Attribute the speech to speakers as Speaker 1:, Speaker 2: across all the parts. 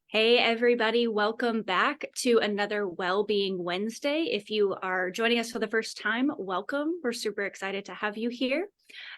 Speaker 1: Hey, everybody, welcome back to another Wellbeing Wednesday. If you are joining us for the first time, welcome. We're super excited to have you here.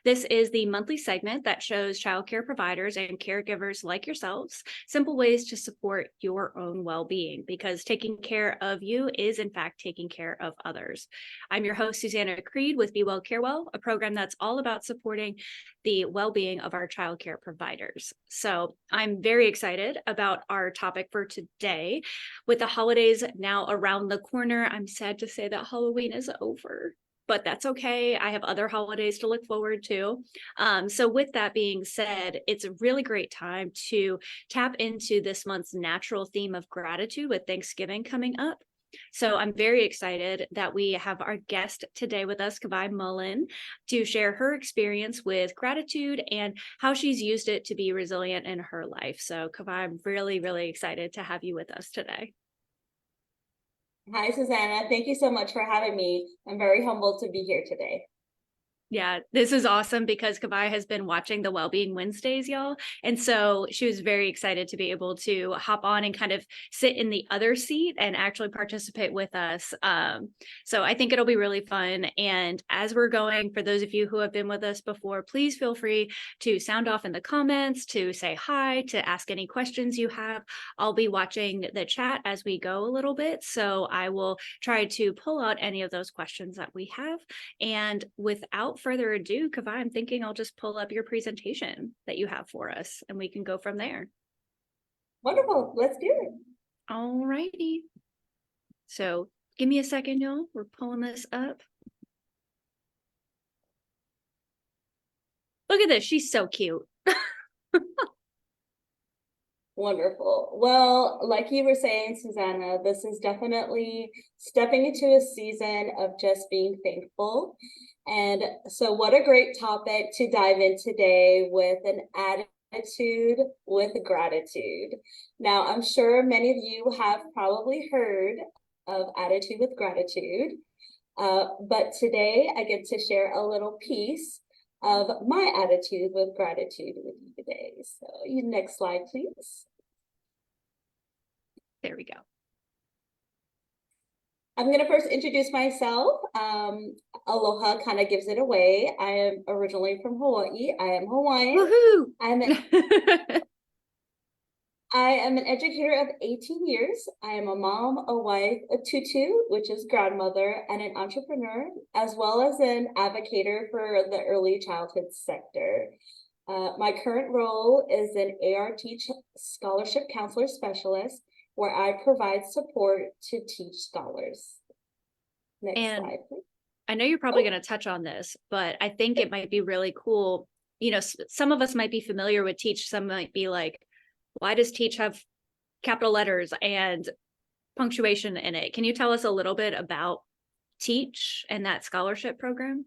Speaker 1: This is the monthly segment that shows childcare providers and caregivers like yourselves simple ways to support your own well-being, because taking care of you is, in fact, taking care of others. I'm your host, Susanna Creed with Be Well, Care Well, a program that's all about supporting the well-being of our childcare providers. So I'm very excited about our topic for today. With the holidays now around the corner, I'm sad to say that Halloween is over, but that's okay. I have other holidays to look forward to. So with that being said, it's a really great time to tap into this month's natural theme of gratitude with Thanksgiving coming up. So I'm very excited that we have our guest today with us, Kawai Mullen, to share her experience with gratitude and how she's used it to be resilient in her life. So Kawai, I'm really, really excited to have you with us today.
Speaker 2: Hi, Susanna. Thank you so much for having me. I'm very humbled to be here today.
Speaker 1: Yeah, this is awesome because Kawai has been watching the Wellbeing Wednesdays, y'all. And so she was very excited to be able to hop on and kind of sit in the other seat and actually participate with us. So I think it'll be really fun. And as we're going, for those of you who have been with us before, please feel free to sound off in the comments, to say hi, to ask any questions you have. I'll be watching the chat as we go a little bit. So I will try to pull out any of those questions that we have. And without further ado, Kawai, I'm thinking I'll just pull up your presentation that you have for us and we can go from there.
Speaker 2: Wonderful. Let's do it.
Speaker 1: All righty. So give me a second, y'all. We're pulling this up. Look at this. She's so cute.
Speaker 2: Wonderful. Well, like you were saying, Susanna, this is definitely stepping into a season of just being thankful. And so what a great topic to dive in today with an attitude with gratitude. Now, I'm sure many of you have probably heard of attitude with gratitude, but today I get to share a little piece of my attitude with gratitude with you today. So next slide, please.
Speaker 1: There we go.
Speaker 2: I'm going to first introduce myself. Aloha kind of gives it away. I am originally from Hawaii. I am Hawaiian.
Speaker 1: Woohoo!
Speaker 2: I am an educator of 18 years. I am a mom, a wife, a tutu, which is grandmother, and an entrepreneur, as well as an advocator for the early childhood sector. My current role is an ART scholarship counselor specialist, where I provide support to teach scholars. Next slide, please.
Speaker 1: I know you're probably going to touch on this, but I think it might be really cool. You know, some of us might be familiar with T.E.A.C. Some might be like, why does T.E.A.C. have capital letters and punctuation in it? Can you tell us a little bit about T.E.A.C. and that scholarship program?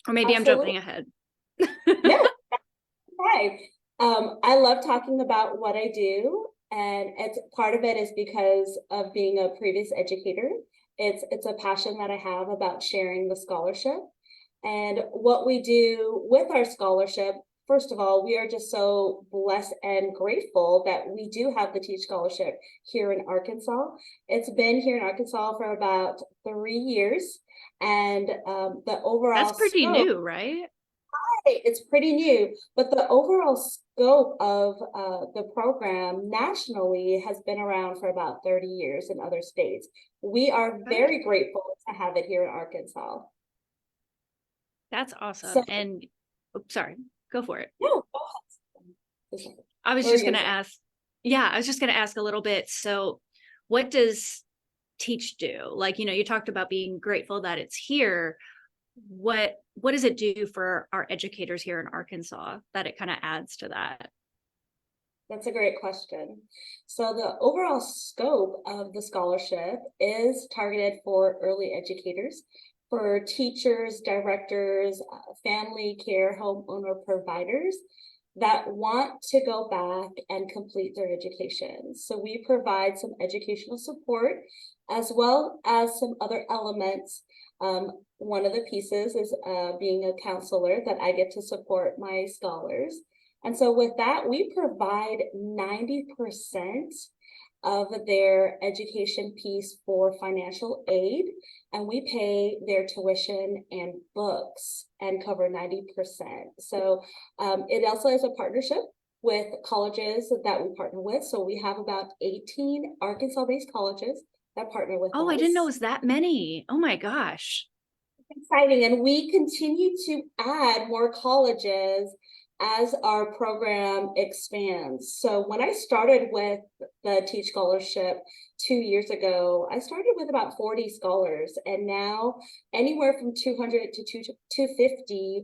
Speaker 1: Or maybe
Speaker 2: Absolutely.
Speaker 1: I'm jumping ahead.
Speaker 2: No, right. I love talking about what I do, and it's part of it is because of being a previous educator. It's a passion that I have about sharing the scholarship. And what we do with our scholarship, first of all, we are just so blessed and grateful that we do have the T.E.A.C. scholarship here in Arkansas. It's been here in Arkansas for about 3 years. And the overall
Speaker 1: That's pretty
Speaker 2: scope,
Speaker 1: new, right?
Speaker 2: it's pretty new, but the overall scope of the program nationally has been around for about 30 years in other states. We are very grateful to have it here in Arkansas.
Speaker 1: That's awesome.
Speaker 2: So,
Speaker 1: and sorry, go for it.
Speaker 2: No, go ahead.
Speaker 1: I was just going to ask. Yeah, I was just going to ask a little bit. So what does T.E.A.C. do? Like, you know, you talked about being grateful that it's here. What does it do for our educators here in Arkansas that it kind of adds to that?
Speaker 2: That's a great question. So the overall scope of the scholarship is targeted for early educators, for teachers, directors, family care, homeowner providers that want to go back and complete their education. So we provide some educational support as well as some other elements. One of the pieces is being a counselor that I get to support my scholars. And so with that, we provide 90% of their education piece for financial aid, and we pay their tuition and books and cover 90%. So it also is a partnership with colleges that we partner with. So we have about 18 Arkansas-based colleges that partner with
Speaker 1: Oh,
Speaker 2: us.
Speaker 1: I didn't know it was that many. Oh my gosh.
Speaker 2: Exciting. And we continue to add more colleges as our program expands. So when I started with the T.E.A.C.H scholarship 2 years ago, I started with about 40 scholars, and now anywhere from 200 to 250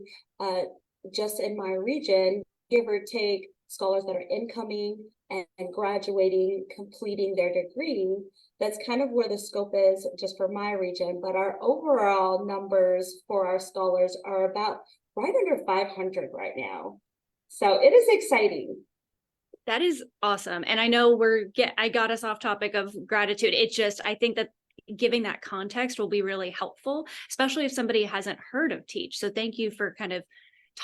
Speaker 2: just in my region, give or take, scholars that are incoming and graduating, completing their degree. That's kind of where the scope is just for my region, but our overall numbers for our scholars are about right under 500 right now. So it is exciting.
Speaker 1: That is awesome. And I know I got us off topic of gratitude. I think that giving that context will be really helpful, especially if somebody hasn't heard of T.E.A.C.H. So thank you for kind of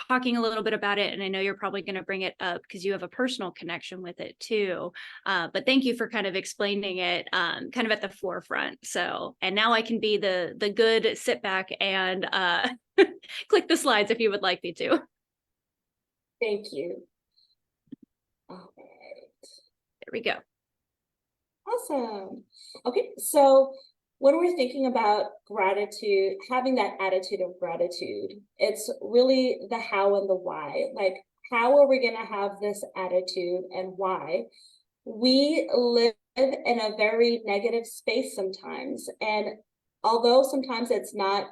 Speaker 1: talking a little bit about it. And I know you're probably going to bring it up because you have a personal connection with it too. But thank you for kind of explaining it kind of at the forefront. So, and now I can be the good sit back and click the slides if you would like me to.
Speaker 2: Thank you. All right.
Speaker 1: There we go.
Speaker 2: Awesome. Okay, so when we're thinking about gratitude, having that attitude of gratitude, it's really the how and the why. Like, how are we going to have this attitude and why? We live in a very negative space sometimes. And although sometimes it's not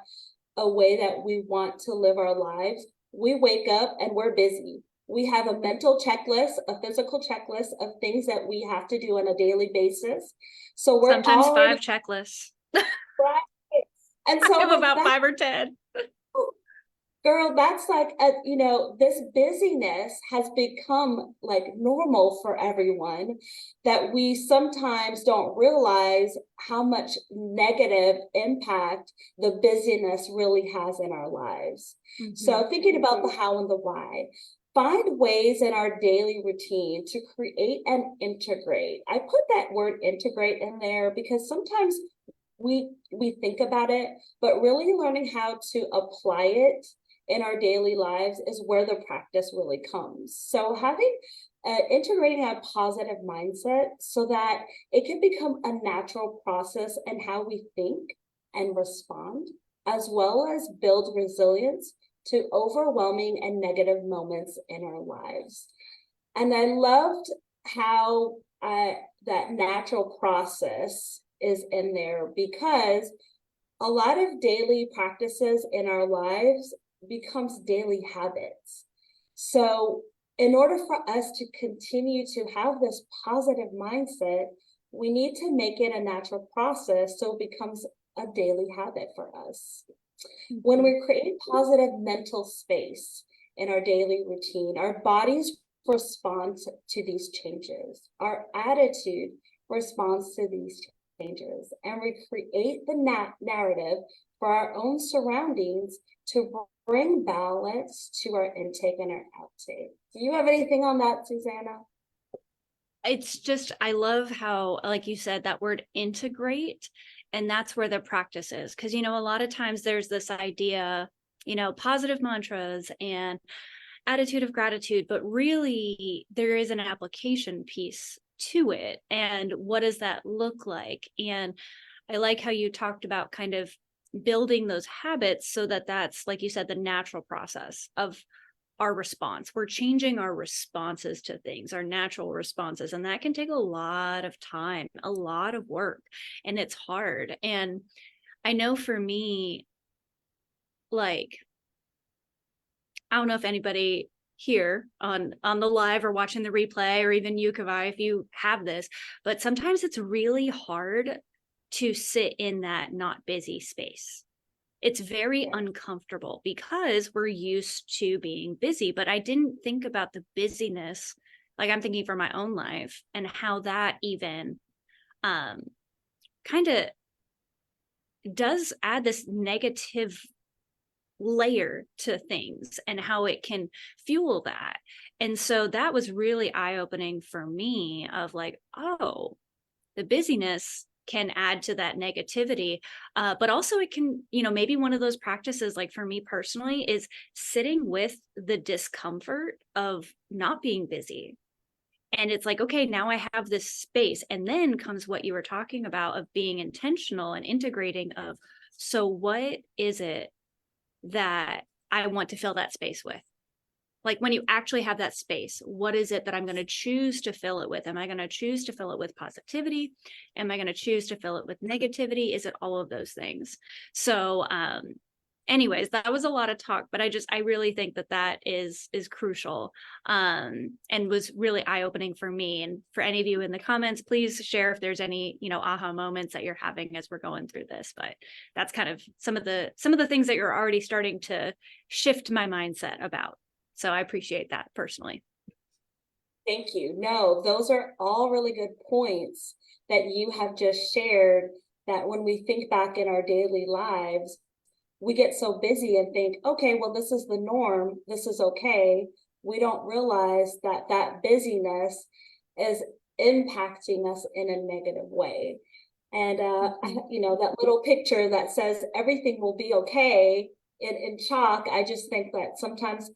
Speaker 2: a way that we want to live our lives, we wake up and we're busy. We have a mental checklist, a physical checklist of things that we have to do on a daily basis. So we're
Speaker 1: sometimes
Speaker 2: already
Speaker 1: 5 checklists.
Speaker 2: right. And so
Speaker 1: I have
Speaker 2: like
Speaker 1: about 5 or 10.
Speaker 2: girl, that's like this busyness has become like normal for everyone, that we sometimes don't realize how much negative impact the busyness really has in our lives. Mm-hmm. So thinking about the how and the why, find ways in our daily routine to create and integrate. I put that word integrate in there because sometimes we think about it, but really learning how to apply it in our daily lives is where the practice really comes. So having integrating a positive mindset so that it can become a natural process in how we think and respond, as well as build resilience to overwhelming and negative moments in our lives. And I loved how that natural process is in there, because a lot of daily practices in our lives becomes daily habits. So in order for us to continue to have this positive mindset, we need to make it a natural process so it becomes a daily habit for us. Mm-hmm. When we create positive mental space in our daily routine, our bodies respond to these changes. Our attitude responds to these changes, and we create the narrative for our own surroundings to bring balance to our intake and our outtake. Do you have anything on that, Susanna?
Speaker 1: It's just, I love how, like you said, that word integrate, and that's where the practice is. Because, a lot of times there's this idea, positive mantras and attitude of gratitude, but really there is an application piece to it. And what does that look like? And I like how you talked about kind of building those habits so that that's, like you said, the natural process of our response. We're changing our responses to things, our natural responses. And that can take a lot of time, a lot of work, and it's hard. And I know for me, like, I don't know if anybody here on the live or watching the replay, or even you, Kawai, if you have this, but sometimes it's really hard to sit in that not busy space. It's very uncomfortable because we're used to being busy, but I didn't think about the busyness. Like, I'm thinking for my own life and how that even kind of does add this negative layer to things and how it can fuel that. And so that was really eye-opening for me, of like, oh, the busyness can add to that negativity. But also it can, maybe one of those practices, like for me personally, is sitting with the discomfort of not being busy. And it's like, okay, now I have this space. And then comes what you were talking about of being intentional and integrating of, so what is it that I want to fill that space with? Like when you actually have that space, what is it that I'm going to choose to fill it with? Am I going to choose to fill it with positivity? Am I going to choose to fill it with negativity? Is it all of those things? So, anyways, that was a lot of talk, but I really think that is crucial, and was really eye-opening for me. And for any of you in the comments, please share if there's any, aha moments that you're having as we're going through this. But that's kind of some of the things that you're already starting to shift my mindset about. So I appreciate that personally.
Speaker 2: Thank you. No, those are all really good points that you have just shared, that when we think back in our daily lives, we get so busy and think, okay, well, this is the norm. This is okay. We don't realize that that busyness is impacting us in a negative way. And, that little picture that says everything will be okay in chalk, I just think that sometimes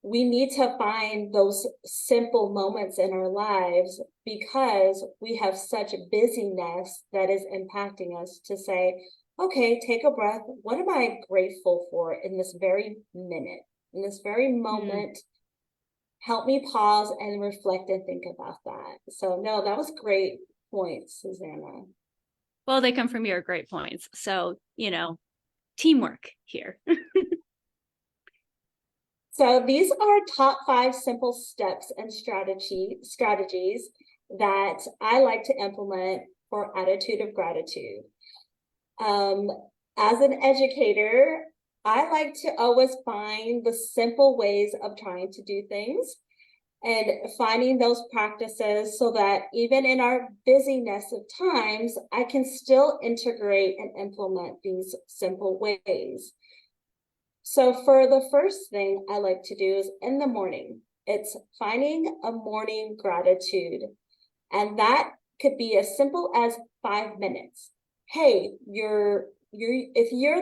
Speaker 2: we need to find those simple moments in our lives, because we have such busyness that is impacting us, to say, okay, take a breath. What am I grateful for in this very minute, in this very moment? Help me pause and reflect and think about that. So no, that was great points, Susanna.
Speaker 1: Well, they come from your great points. So, teamwork here.
Speaker 2: So these are top 5 simple steps and strategies that I like to implement for attitude of gratitude. As an educator, I like to always find the simple ways of trying to do things and finding those practices, so that even in our busyness of times, I can still integrate and implement these simple ways. So for the first thing I like to do is in the morning, it's finding a morning gratitude. And that could be as simple as 5 minutes. Hey, if you're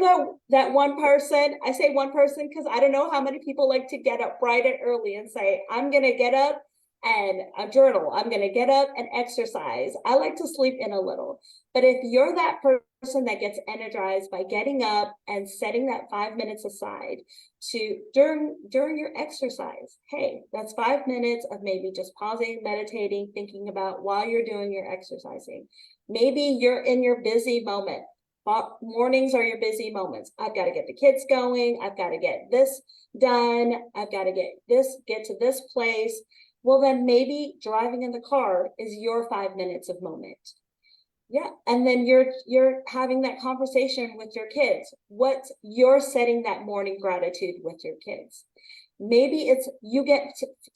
Speaker 2: that one person, I say one person because I don't know how many people like to get up bright and early and say, I'm gonna get up and a journal. I'm gonna get up and exercise. I like to sleep in a little. But if you're that person that gets energized by getting up and setting that 5 minutes aside to during your exercise, hey, that's 5 minutes of maybe just pausing, meditating, thinking about while you're doing your exercising. Maybe you're in your busy moment. Mornings are your busy moments. I've got to get the kids going. I've got to get this done. I've got to get to this place. Well, then maybe driving in the car is your 5 minutes of moment. Yeah. And then you're having that conversation with your kids. You're setting that morning gratitude with your kids. Maybe it's you get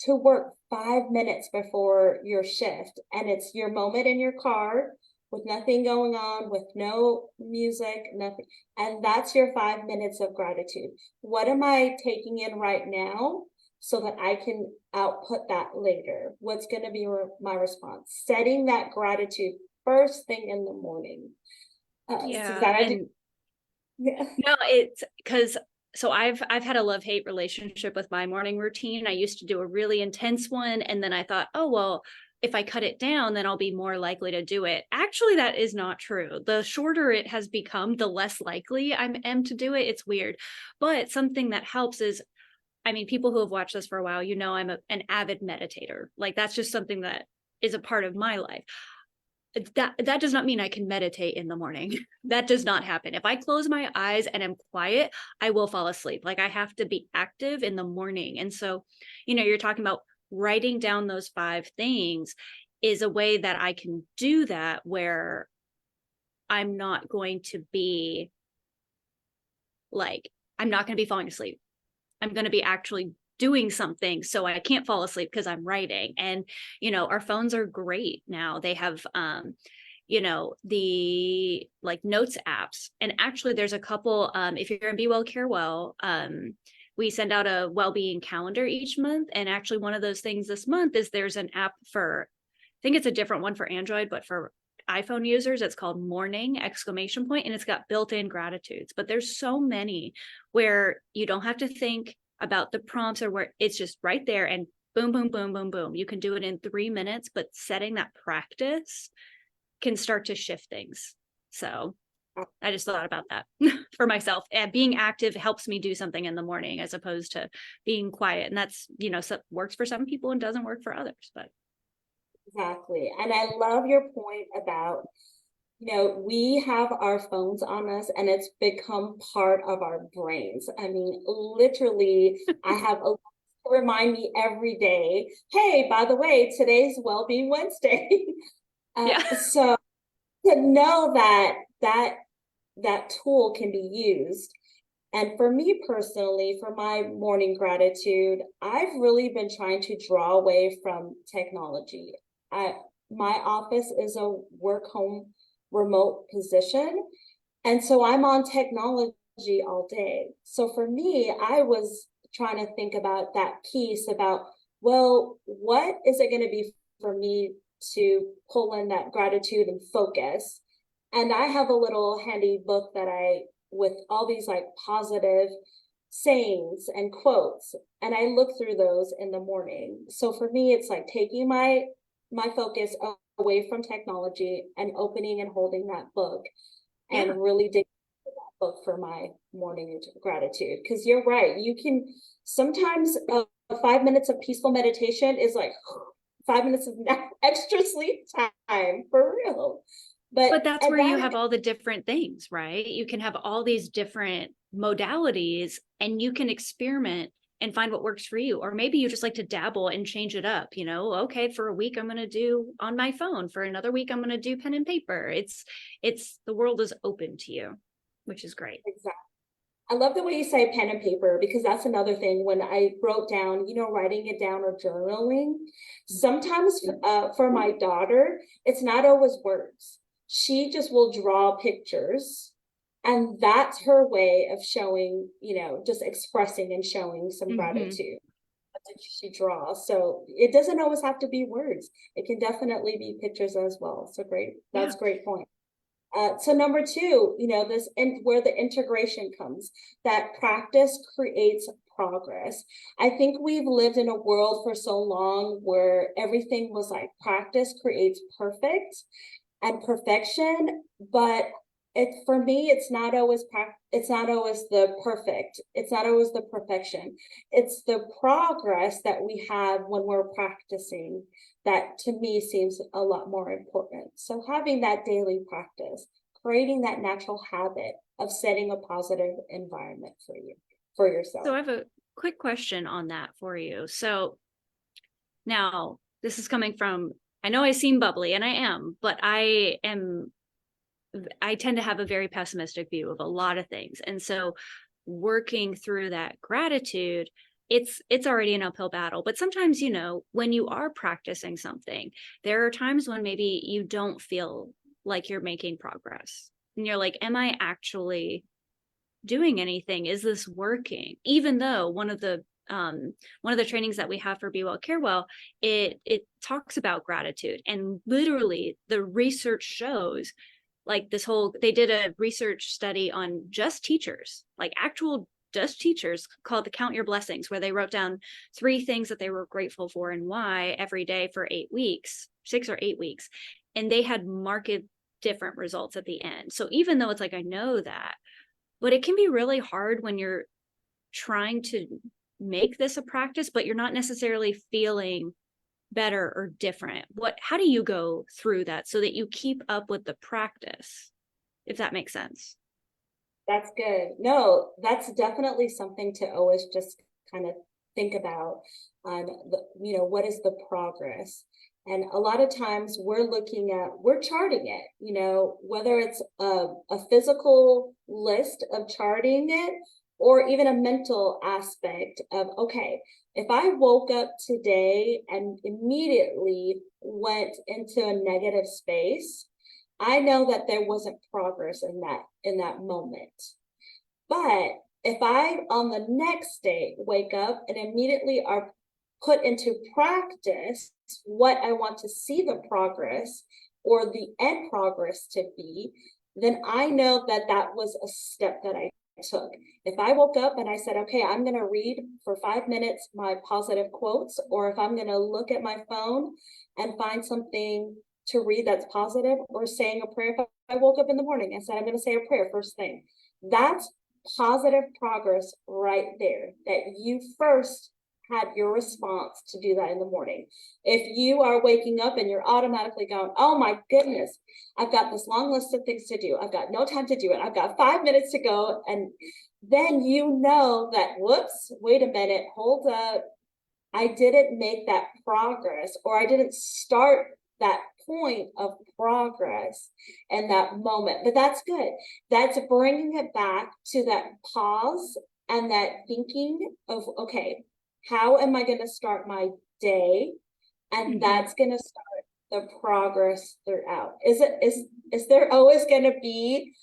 Speaker 2: to work 5 minutes before your shift, and it's your moment in your car with nothing going on, with no music, nothing. And that's your 5 minutes of gratitude. What am I taking in right now so that I can output that later? What's going to be my response? Setting that gratitude first thing in the morning.
Speaker 1: Yeah. No, it's because I've had a love-hate relationship with my morning routine. I used to do a really intense one, and then I thought, oh, well, if I cut it down, then I'll be more likely to do it. Actually, that is not true. The shorter it has become, the less likely I am to do it. It's weird. But something that helps is, people who have watched this for a while, I'm an avid meditator. Like, that's just something that is a part of my life. That does not mean I can meditate in the morning. That does not happen. If I close my eyes and am quiet, I will fall asleep. Like, I have to be active in the morning. And so, you're talking about writing down those 5 things is a way that I can do that, where I'm not going to be falling asleep. I'm going to be actually doing something, so I can't fall asleep because I'm writing. And our phones are great now. They have the notes apps, and actually there's a couple, if you're in Be Well Care Well, we send out a well-being calendar each month, and actually one of those things this month is there's an app for, I think it's a different one for Android, but for iPhone users, it's called morning ! And it's got built-in gratitudes. But there's so many where you don't have to think about the prompts or where it's just right there and boom, boom, boom, boom, boom. You can do it in 3 minutes, but setting that practice can start to shift things. So I just thought about that for myself. And being active helps me do something in the morning as opposed to being quiet. And that's, works for some people and doesn't work for others. But
Speaker 2: Exactly. And I love your point about, we have our phones on us and it's become part of our brains. I mean, literally, I have a to remind me every day, hey, by the way, today's Wellbeing Wednesday.
Speaker 1: yeah.
Speaker 2: So to know that tool can be used. And for me personally, for my morning gratitude, I've really been trying to draw away from technology. My office is a work home remote position. And so I'm on technology all day. So for me, I was trying to think about that piece about, well, what is it going to be for me to pull in that gratitude and focus? And I have a little handy book with all these like positive sayings and quotes, and I look through those in the morning. So for me, it's like taking my focus away from technology and opening and holding that book and really dig into that book for my morning gratitude. Because you're right, you can sometimes 5 minutes of peaceful meditation is like 5 minutes of extra sleep time for real.
Speaker 1: But that's where you have all the different things, right? You can have all these different modalities and you can experiment and find what works for you. Or maybe you just like to dabble and change it up, okay, for a week I'm going to do on my phone, for another week I'm going to do pen and paper. It's the world is open to you, which is great.
Speaker 2: Exactly. I love the way you say pen and paper, because that's another thing. When I wrote down, writing it down or journaling, sometimes for my daughter, it's not always words. She just will draw pictures, and that's her way of showing, just expressing and showing some gratitude. What did she draw? So it doesn't always have to be words. It can definitely be pictures as well. So great. That's great point. So number two, where the integration comes, that practice creates progress. I think we've lived in a world for so long where everything was like practice creates perfect and perfection, but for me, it's not always the perfect. It's not always the perfection. It's the progress that we have when we're practicing that to me seems a lot more important. So having that daily practice, creating that natural habit of setting a positive environment for yourself.
Speaker 1: So I have a quick question on that for you. So now this is coming from, I know I seem bubbly and I am, but I tend to have a very pessimistic view of a lot of things. And so working through that gratitude, it's already an uphill battle. But sometimes, when you are practicing something, there are times when maybe you don't feel like you're making progress. And you're like, am I actually doing anything? Is this working? Even though one of the trainings that we have for Be Well, Care Well, it talks about gratitude, and literally the research shows like they did a research study on just teachers, like actual just teachers, called the Count Your Blessings, where they wrote down 3 things that they were grateful for and why every day for 8 weeks, 6 or 8 weeks. And they had marked different results at the end. So even though it's like, I know that, but it can be really hard when you're trying to make this a practice, but you're not necessarily feeling better or different. How do you go through that so that you keep up with the practice, if that makes sense?
Speaker 2: That's good. No, that's definitely something to always just kind of think about on what is the progress? And a lot of times we're charting it, whether it's a physical list of charting it, or even a mental aspect of, okay, if I woke up today and immediately went into a negative space, I know that there wasn't progress in that moment. But if I on the next day wake up and immediately are put into practice what I want to see the progress, or the end progress to be, then I know that that was a step that I took. If I woke up and I said, okay, I'm going to read for 5 minutes my positive quotes, or if I'm going to look at my phone and find something to read that's positive, or saying a prayer. If I woke up in the morning and said, I'm going to say a prayer first thing, that's positive progress right there, that you first had your response to do that in the morning. If you are waking up and you're automatically going, oh my goodness, I've got this long list of things to do, I've got no time to do it, I've got 5 minutes to go, and then you know that, whoops, wait a minute, hold up, I didn't make that progress, or I didn't start that point of progress in that moment. But that's good. That's bringing it back to that pause and that thinking of, okay, how am I going to start my day? And that's going to start the progress throughout. Is there always going to be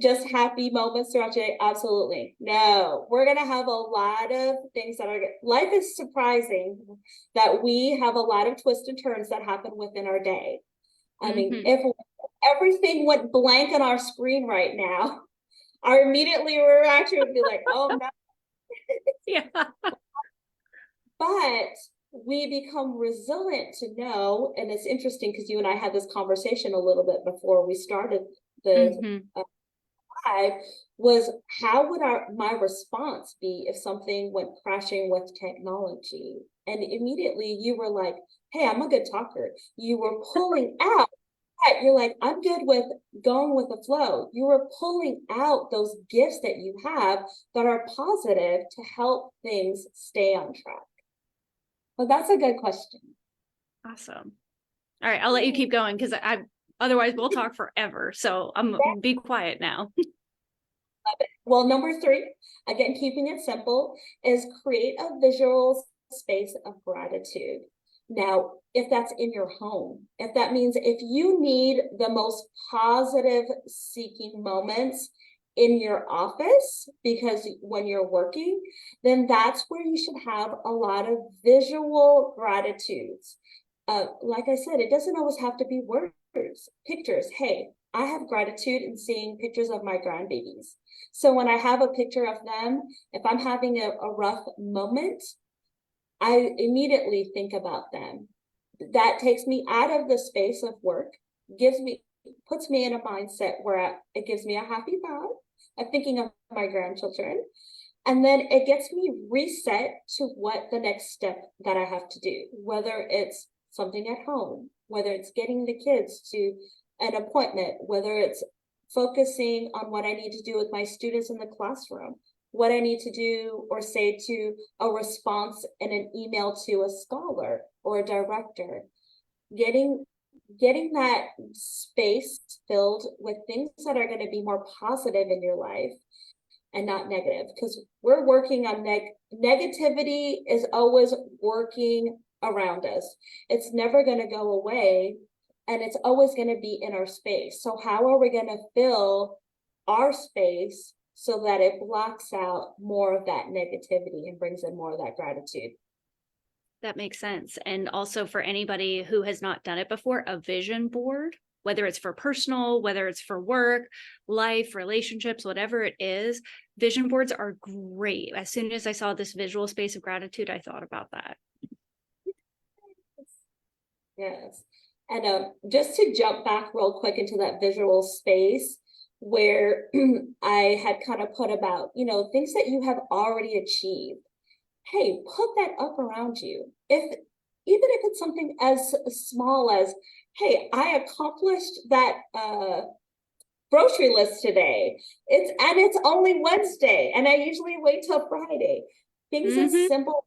Speaker 2: just happy moments throughout your day? Absolutely no. We're going to have a lot of things that are, life is surprising that we have a lot of twists and turns that happen within our day. I mean, if everything went blank on our screen right now, our immediately reaction would be like, oh no.
Speaker 1: Yeah.
Speaker 2: But we become resilient to know, and it's interesting because you and I had this conversation a little bit before we started the live, was how would my response be if something went crashing with technology? And immediately you were like, hey, I'm a good talker. You were pulling out, you're like, I'm good with going with the flow. You were pulling out those gifts that you have that are positive to help things stay on track. Well, that's a good question.
Speaker 1: Awesome. All right, I'll let you keep going because otherwise we'll talk forever. So I'm be quiet now.
Speaker 2: Well, number 3, again, keeping it simple, is create a visual space of gratitude. Now, if that's in your home, if that means if you need the most positive seeking moments in your office, because when you're working, then that's where you should have a lot of visual gratitudes. Like I said, it doesn't always have to be words, pictures. Hey, I have gratitude in seeing pictures of my grandbabies. So when I have a picture of them, if I'm having a rough moment, I immediately think about them. That takes me out of the space of work, puts me in a mindset where it gives me a happy thought. I'm thinking of my grandchildren. And then it gets me reset to what the next step that I have to do, whether it's something at home, whether it's getting the kids to an appointment, whether it's focusing on what I need to do with my students in the classroom, what I need to do or say to a response in an email to a scholar or a director, getting that space filled with things that are going to be more positive in your life and not negative, because we're working on negativity is always working around us. It's never going to go away, and it's always going to be in our space. So how are we going to fill our space so that it blocks out more of that negativity and brings in more of that gratitude?
Speaker 1: That makes sense. And also for anybody who has not done it before, a vision board, whether it's for personal, whether it's for work, life, relationships, whatever it is, vision boards are great. As soon as I saw this visual space of gratitude, I thought about that.
Speaker 2: Yes. And just to jump back real quick into that visual space where I had kind of put about, things that you have already achieved. Hey, put that up around you. Even if it's something as small as, hey, I accomplished that grocery list today. It's only Wednesday, and I usually wait till Friday. Things as simple.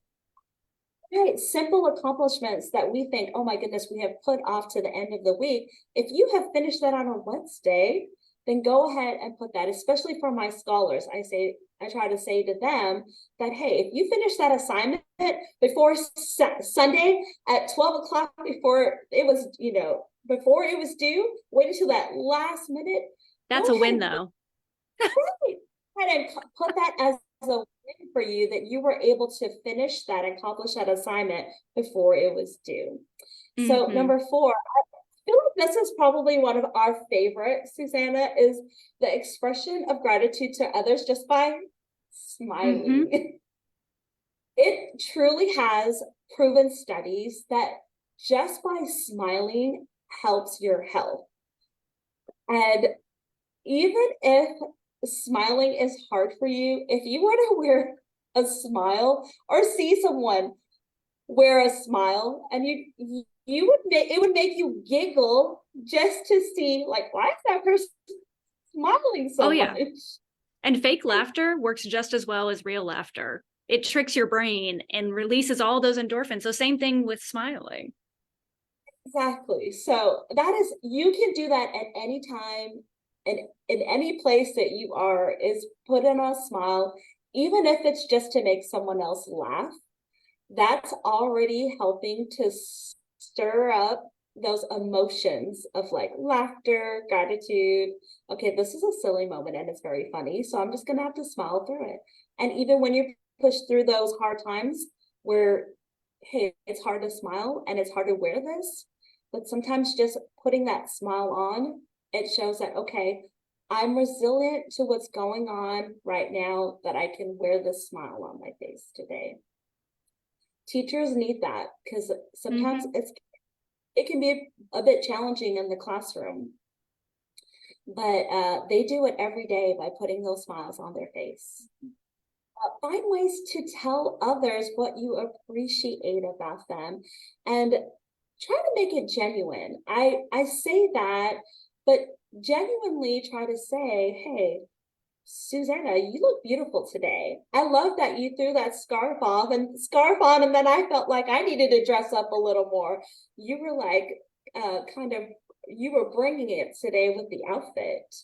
Speaker 2: Right, simple accomplishments that we think, oh my goodness, we have put off to the end of the week. If you have finished that on a Wednesday, then go ahead and put that, especially for my scholars. I try to say to them that, hey, if you finish that assignment before Sunday at 12 o'clock, before it was due, wait until that last minute.
Speaker 1: That's a win though.
Speaker 2: Right, and put that as a win for you that you were able to finish that and accomplish that assignment before it was due. So number 4, feel like this is probably one of our favorite, Susanna, is the expression of gratitude to others just by smiling.
Speaker 1: Mhm.
Speaker 2: It truly has proven studies that just by smiling helps your health. And even if smiling is hard for you, if you were to wear a smile or see someone wear a smile and you would make it would make you giggle just to see like why is that person smiling
Speaker 1: Oh
Speaker 2: so
Speaker 1: yeah.
Speaker 2: much?
Speaker 1: And fake laughter works just as well as real laughter. It tricks your brain and releases all those endorphins. So same thing with smiling.
Speaker 2: Exactly. So that is, you can do that at any time and in any place that you are, is put in a smile, even if it's just to make someone else laugh. That's already helping to stir up those emotions of like laughter, gratitude. Okay, this is a silly moment and it's very funny, so I'm just gonna have to smile through it. And even when you push through those hard times where, hey, it's hard to smile and it's hard to wear this, but sometimes just putting that smile on, it shows that, okay, I'm resilient to what's going on right now, that I can wear this smile on my face today. Teachers need that because sometimes
Speaker 1: Mhm.
Speaker 2: it can be a bit challenging in the classroom, but they do it every day by putting those smiles on their face. Find ways to tell others what you appreciate about them and try to make it genuine. I say that, but genuinely try to say, hey, Susanna, you look beautiful today. I love that you threw that scarf on, and then I felt like I needed to dress up a little more. You were like, kind of, you were bringing it today with the outfit.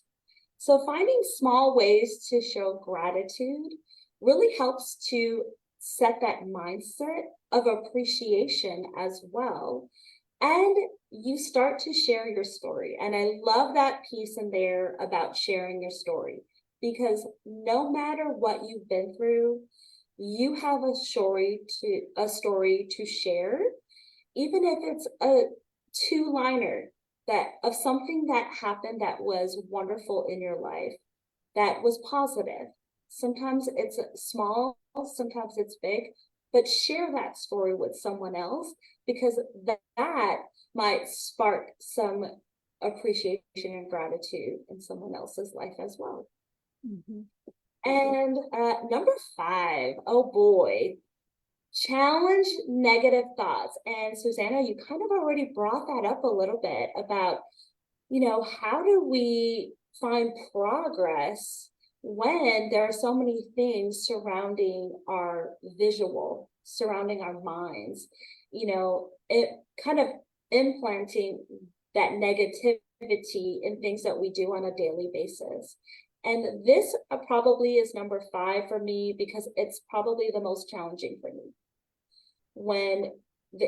Speaker 2: So finding small ways to show gratitude really helps to set that mindset of appreciation as well. And you start to share your story. And I love that piece in there about sharing your story, because no matter what you've been through, you have a story to share, even if it's a two-liner that of something that happened that was wonderful in your life, that was positive. Sometimes it's small, sometimes it's big, but share that story with someone else, because that might spark some appreciation and gratitude in someone else's life as well.
Speaker 1: Mhm.
Speaker 2: And number 5, oh boy, challenge negative thoughts. And Susanna, you kind of already brought that up a little bit about, how do we find progress when there are so many things surrounding our visual, surrounding our minds, it kind of implanting that negativity in things that we do on a daily basis. And this probably is number 5 for me, because it's probably the most challenging for me when the,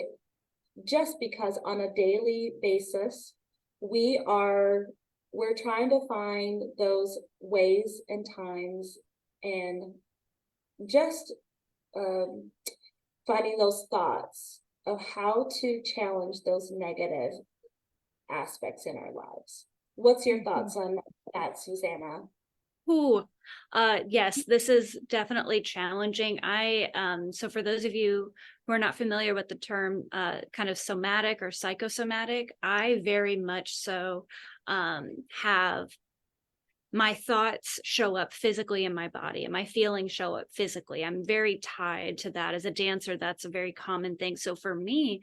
Speaker 2: just because on a daily basis we are we're trying to find those ways and times, and just um, finding those thoughts of how to challenge those negative aspects in our lives. What's your
Speaker 1: Mhm.
Speaker 2: thoughts on that, Susanna?
Speaker 1: Ooh, yes, this is definitely challenging. So for those of you who are not familiar with the term, kind of somatic or psychosomatic, I very much so, have my thoughts show up physically in my body and my feelings show up physically. I'm very tied to that. As a dancer, that's a very common thing. So for me,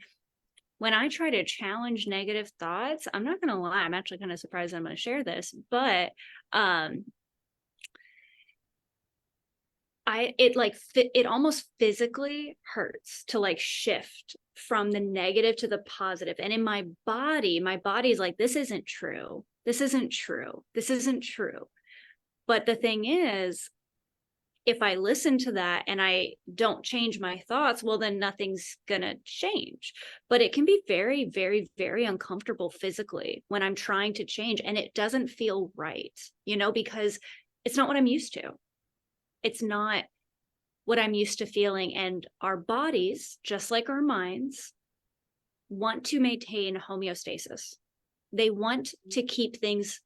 Speaker 1: when I try to challenge negative thoughts, I'm not going to lie, I'm actually kind of surprised I'm going to share this, but, um, it almost physically hurts to like shift from the negative to the positive. And in my body's like, this isn't true. This isn't true. This isn't true. But the thing is, if I listen to that and I don't change my thoughts, well, then nothing's gonna change. But it can be very, very, very uncomfortable physically when I'm trying to change and it doesn't feel right, because it's not what I'm used to. It's not what I'm used to feeling. And our bodies, just like our minds, want to maintain homeostasis. they want to keep things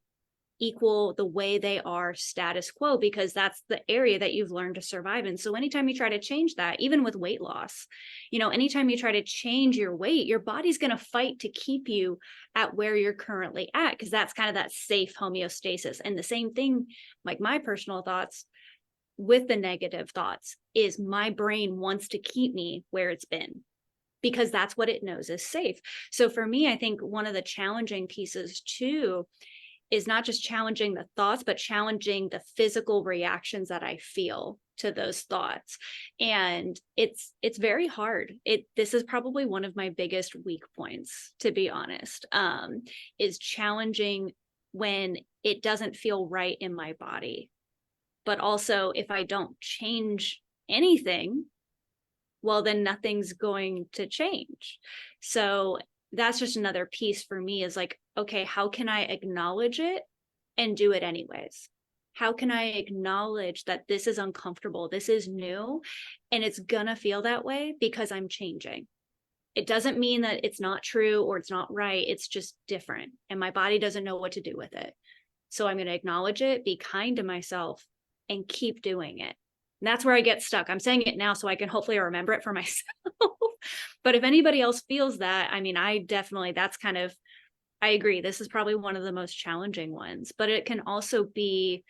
Speaker 1: equal the way they are, status quo, because that's the area that you've learned to survive in. So anytime you try to change that, even with weight loss, anytime you try to change your weight, your body's going to fight to keep you at where you're currently at, because that's kind of that safe homeostasis. And the same thing, like my personal thoughts with the negative thoughts, is my brain wants to keep me where it's been, because that's what it knows is safe. So for me, I think one of the challenging pieces too is not just challenging the thoughts, but challenging the physical reactions that I feel to those thoughts. And it's very hard. This is probably one of my biggest weak points, to be honest, is challenging when it doesn't feel right in my body. But also, if I don't change anything, well, then nothing's going to change. So that's just another piece for me, is like, okay, how can I acknowledge it and do it anyways? How can I acknowledge that this is uncomfortable, this is new, and it's gonna feel that way because I'm changing? It doesn't mean that it's not true or it's not right. It's just different, and my body doesn't know what to do with it. So I'm going to acknowledge it, be kind to myself, and keep doing it. And that's where I get stuck. I'm saying it now so I can hopefully remember it for myself. But if anybody else feels that, I mean, I agree. This is probably one of the most challenging ones, but it can also be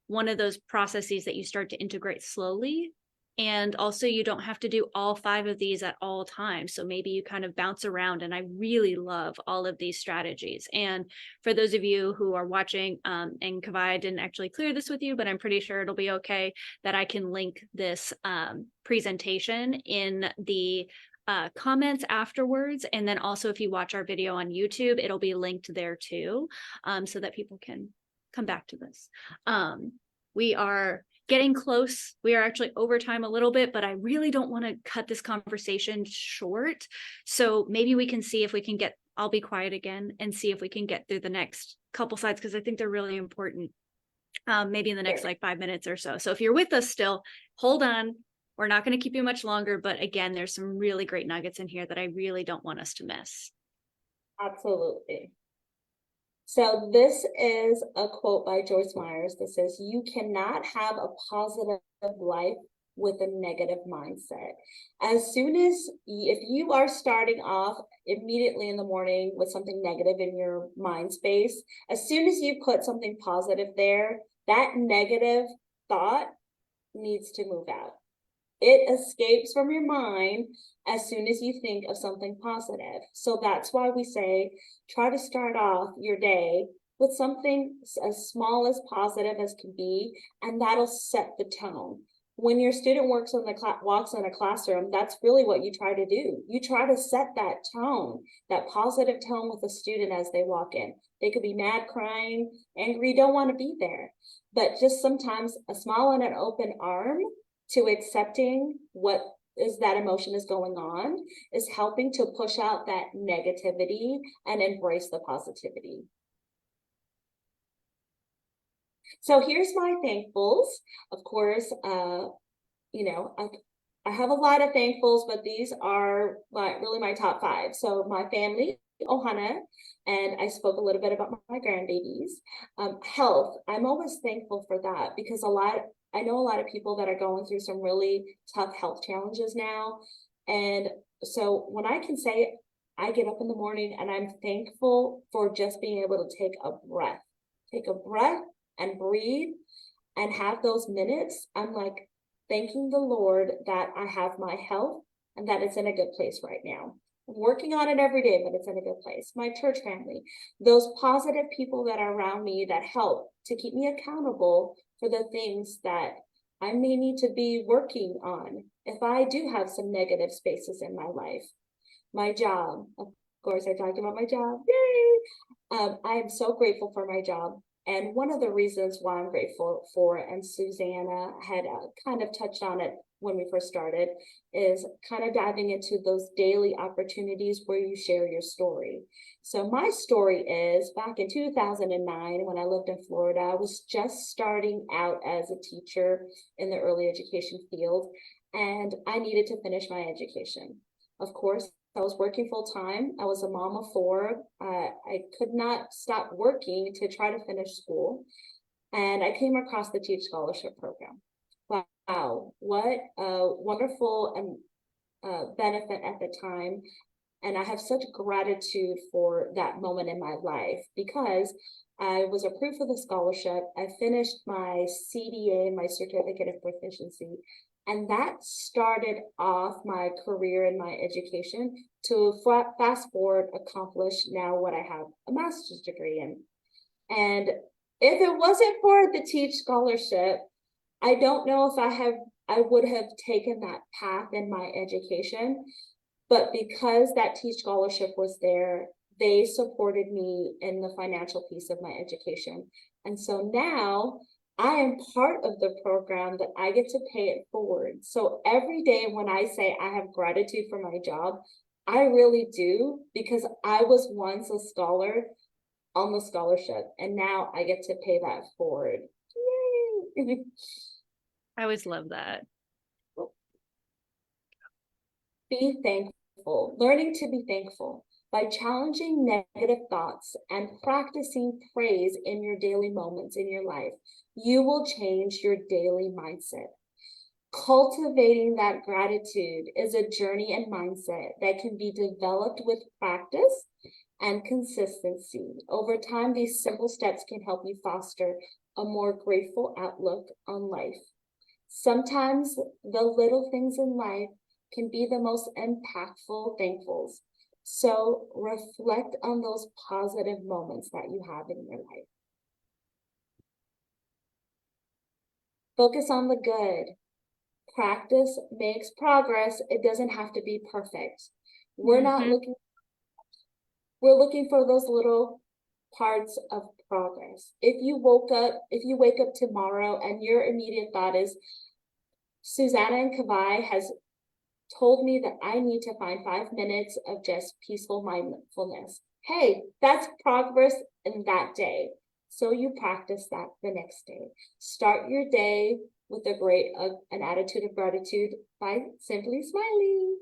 Speaker 1: one of those processes that you start to integrate slowly. And also, you don't have to do all 5 of these at all times. So maybe you kind of bounce around. And I really love all of these strategies. And for those of you who are watching, and Kawai, I didn't actually clear this with you, but I'm pretty sure it'll be okay that I can link this presentation in the comments afterwards. And then also, if you watch our video on YouTube, it'll be linked there too, so that people can come back to this. We are getting close. We are actually over time a little bit, but I really don't want to cut this conversation short. So maybe we can see if we can I'll be quiet again and see if we can get through the next couple slides, because I think they're really important, maybe in the next 5 minutes or so. So if you're with us still, hold on. We're not going to keep you much longer, but again, there's some really great nuggets in here that I really don't want us to miss.
Speaker 2: Absolutely. So this is a quote by Joyce Myers that says, "You cannot have a positive life with a negative mindset." As soon as, if you are starting off immediately in the morning with something negative in your mind space, as soon as you put something positive there, that negative thought needs to move out. It escapes from your mind as soon as you think of something positive. So that's why we say, try to start off your day with something as small as positive as can be, and that'll set the tone. When your student walks in a classroom, that's really what you try to do. You try to set that tone, that positive tone with the student as they walk in. They could be mad, crying, angry, don't want to be there. But just sometimes a smile and an open arm to accepting what is that emotion is going on is helping to push out that negativity and embrace the positivity. So here's my thankfuls. Of course, I have a lot of thankfuls, but these are really my top 5. So my family, Ohana, and I spoke a little bit about my grandbabies. Health, I'm always thankful for that, because I know a lot of people that are going through some really tough health challenges now. And so when I can say I get up in the morning and I'm thankful for just being able to take a breath and breathe and have those minutes, I'm like thanking the Lord that I have my health and that it's in a good place right now. I'm working on it every day, but it's in a good place. My church family, those positive people that are around me that help to keep me accountable for the things that I may need to be working on if I do have some negative spaces in my life. My job, of course, I talked about my job. Yay! I am so grateful for my job. And one of the reasons why I'm grateful for, and Susanna had kind of touched on it when we first started, is kind of diving into those daily opportunities where you share your story. So my story is back in 2009, when I lived in Florida, I was just starting out as a teacher in the early education field, and I needed to finish my education. Of course, I was working full time. I was a mom of four. I could not stop working to try to finish school. And I came across the T.E.A.C.H scholarship program. Wow, what a wonderful benefit at the time. And I have such gratitude for that moment in my life because I was approved for the scholarship. I finished my CDA, my certificate of proficiency, and that started off my career in my education to fast forward accomplish now what I have a master's degree in. And if it wasn't for the T.E.A.C.H scholarship, I don't know if I would have taken that path in my education. But because that T.E.A.C.H scholarship was there, they supported me in the financial piece of my education. And so now I am part of the program that I get to pay it forward. So every day when I say I have gratitude for my job, I really do, because I was once a scholar on the scholarship, and now I get to pay that forward. Yay!
Speaker 1: I always love that.
Speaker 2: Be thankful, learning to be thankful. By challenging negative thoughts and practicing praise in your daily moments in your life, you will change your daily mindset. Cultivating that gratitude is a journey and mindset that can be developed with practice and consistency. Over time, these simple steps can help you foster a more grateful outlook on life. Sometimes the little things in life can be the most impactful thankfuls. So reflect on those positive moments that you have in your life. Focus on the good. Practice makes progress. It doesn't have to be perfect. We're looking for those little parts of progress. If you wake up tomorrow and your immediate thought is, Susanna and Kawai has told me that I need to find 5 minutes of just peaceful mindfulness. Hey, that's progress in that day. So you practice that the next day. Start your day with an attitude of gratitude by simply smiling.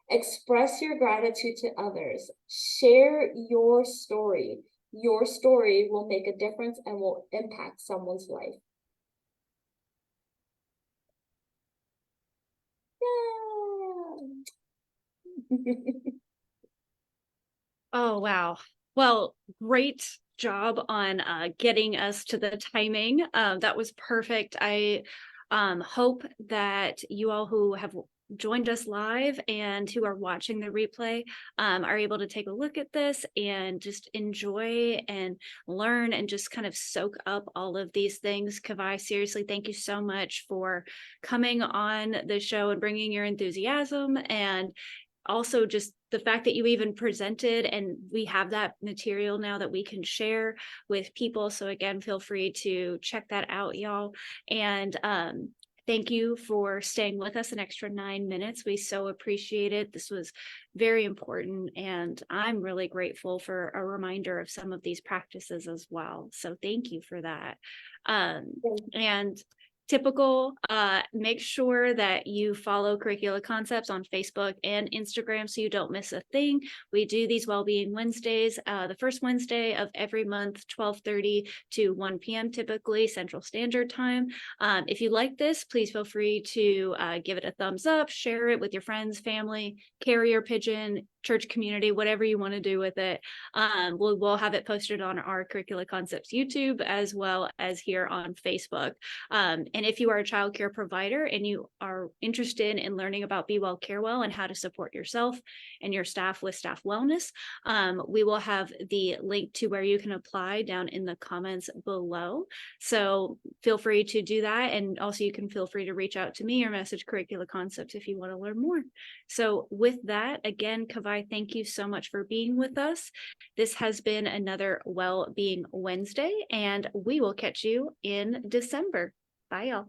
Speaker 2: Express your gratitude to others. Share your story. Your story will make a difference and will impact someone's life.
Speaker 1: Oh, wow. Well, great job on getting us to the timing. That was perfect. I hope that you all who have joined us live and who are watching the replay are able to take a look at this and just enjoy and learn and just kind of soak up all of these things. Kawai, seriously, thank you so much for coming on the show and bringing your enthusiasm, and also just the fact that you even presented, and we have that material now that we can share with people. So again, feel free to check that out, y'all. And thank you for staying with us an extra 9 minutes. We so appreciate it. This was very important, and I'm really grateful for a reminder of some of these practices as well. So thank you for that. And typical, make sure that you follow Curricula Concepts on Facebook and Instagram so you don't miss a thing. We do these Wellbeing Wednesdays, the first Wednesday of every month, 12:30 to 1 p.m. typically Central Standard Time. If you like this, please feel free to give it a thumbs up, share it with your friends, family, carrier pigeon, church community, whatever you want to do with it. We'll have it posted on our Curricula Concepts YouTube as well as here on Facebook. And if you are a child care provider and you are interested in learning about Be Well, Care Well and how to support yourself and your staff with staff wellness, we will have the link to where you can apply down in the comments below. So feel free to do that. And also you can feel free to reach out to me or message Curricula Concepts if you want to learn more. So with that, again, Kawai, thank you so much for being with us. This has been another Wellbeing Wednesday, and we will catch you in December. Bye, y'all.